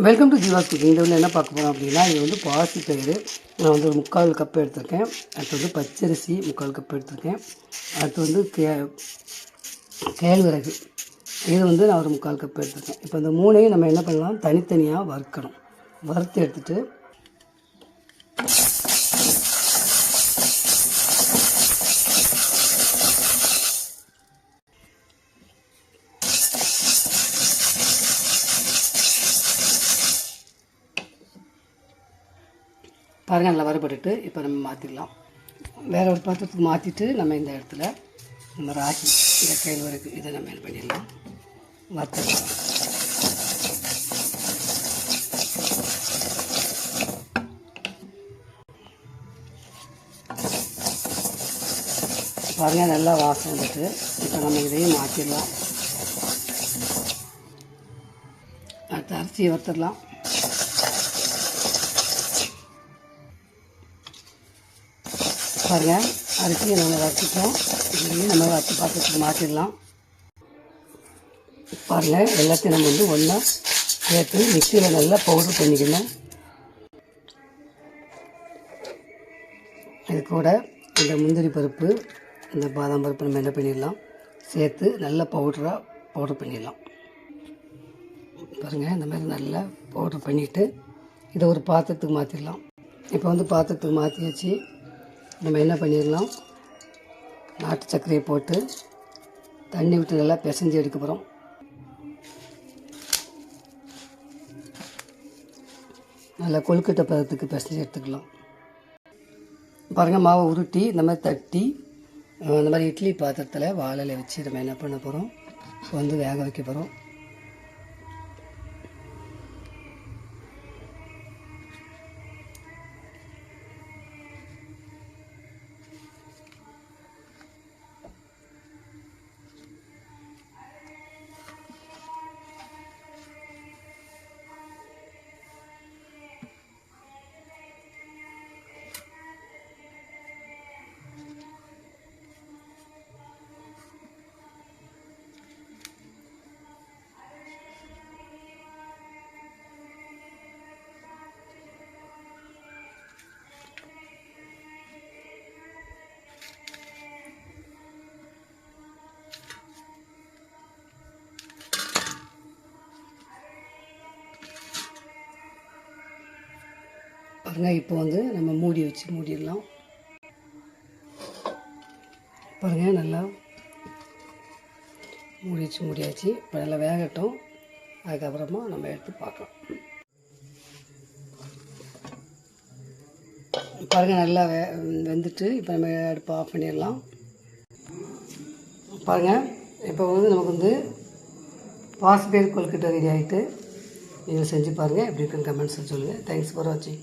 Welcome to Jeeva's cooking. இந்த என்ன பார்க்க போகிறோம் அப்படின்னா, இது வந்து பாசி பயிறு நான் வந்து ஒரு 3/4 கப் எடுத்திருக்கேன். அடுத்து வந்து பச்சரிசி 3/4 கப் எடுத்திருக்கேன். அடுத்து வந்து கேழ்வரகு இது வந்து நான் ஒரு 3/4 கப் எடுத்திருக்கேன். இப்போ இந்த மூணையும் நம்ம என்ன பண்ணலாம், தனித்தனியாக வறுக்கணும். வறுத்து எடுத்துகிட்டு பாருங்கள், நல்லா வறுபட்டுட்டு இப்போ நம்ம மாற்றிடலாம். வேறு ஒரு பாத்திரத்துக்கு மாற்றிட்டு நம்ம இந்த இடத்துல நம்ம ராகி இந்த கேழ்வரகு இதை நம்ம என்ன பண்ணிடலாம், வறுத்துடலாம். பாருங்கள், நல்லா வாசம் வந்துட்டு இப்போ நம்ம இதையும் மாற்றிடலாம். அடுத்து அரிசியை வறுத்துடலாம். பாருங்கள், அரிசியை நம்ம வறுத்துட்டோம். இதையும் நம்ம வறுத்து பாத்திரத்துக்கு மாற்றிடலாம். பாருங்கள், எல்லாத்தையும் நம்ம வந்து ஒன்றா சேர்த்து மிக்சியில் நல்லா பவுடர் பண்ணிக்கணும். இது கூட இந்த முந்திரி பருப்பு, இந்த பாதாம் பருப்பு நம்ம என்ன பண்ணிடலாம், சேர்த்து நல்லா பவுடர் பண்ணிடலாம். பாருங்கள், இந்த மாதிரி நல்லா பவுடர் பண்ணிவிட்டு இதை ஒரு பாத்திரத்துக்கு மாற்றிடலாம். இப்போ வந்து பாத்திரத்துக்கு மாற்றியாச்சு. நம்ம என்ன பண்ணிடலாம், நாட்டு சர்க்கரையை போட்டு தண்ணி விட்டு நல்லா பிசைஞ்சு எடுக்க போகிறோம். நல்லா கொழுக்கட்டை பதத்துக்கு பிசைஞ்சு எடுத்துக்கலாம். பாருங்கள், மாவை உருட்டி இந்த மாதிரி தட்டி இந்த மாதிரி இட்லி பாத்திரத்தில் வாழையில வச்சு நம்ம என்ன பண்ண போகிறோம், வந்து வேக வைக்க போகிறோம். பாருங்கள், இப்போ வந்து நம்ம மூடி வச்சு மூடிடலாம். பாருங்கள், நல்லா மூடியாச்சு. இப்போ நல்லா வேகட்டும். அதுக்கப்புறமா நம்ம எடுத்து பார்க்கலாம். பாருங்கள், நல்லா வெந்துட்டு இப்போ நம்ம அடுப்பை ஆஃப் பண்ணிடலாம். பாருங்கள், இப்போ வந்து நமக்கு வந்து பாசிப்பயிறு கொழுக்கட்டை ரெடி ஆகிட்டு. நீங்கள் செஞ்சு பாருங்கள், எப்படி இருக்குன்னு கமெண்ட்ஸில் சொல்லுங்கள். தேங்க்ஸ் ஃபார் வாட்சிங்.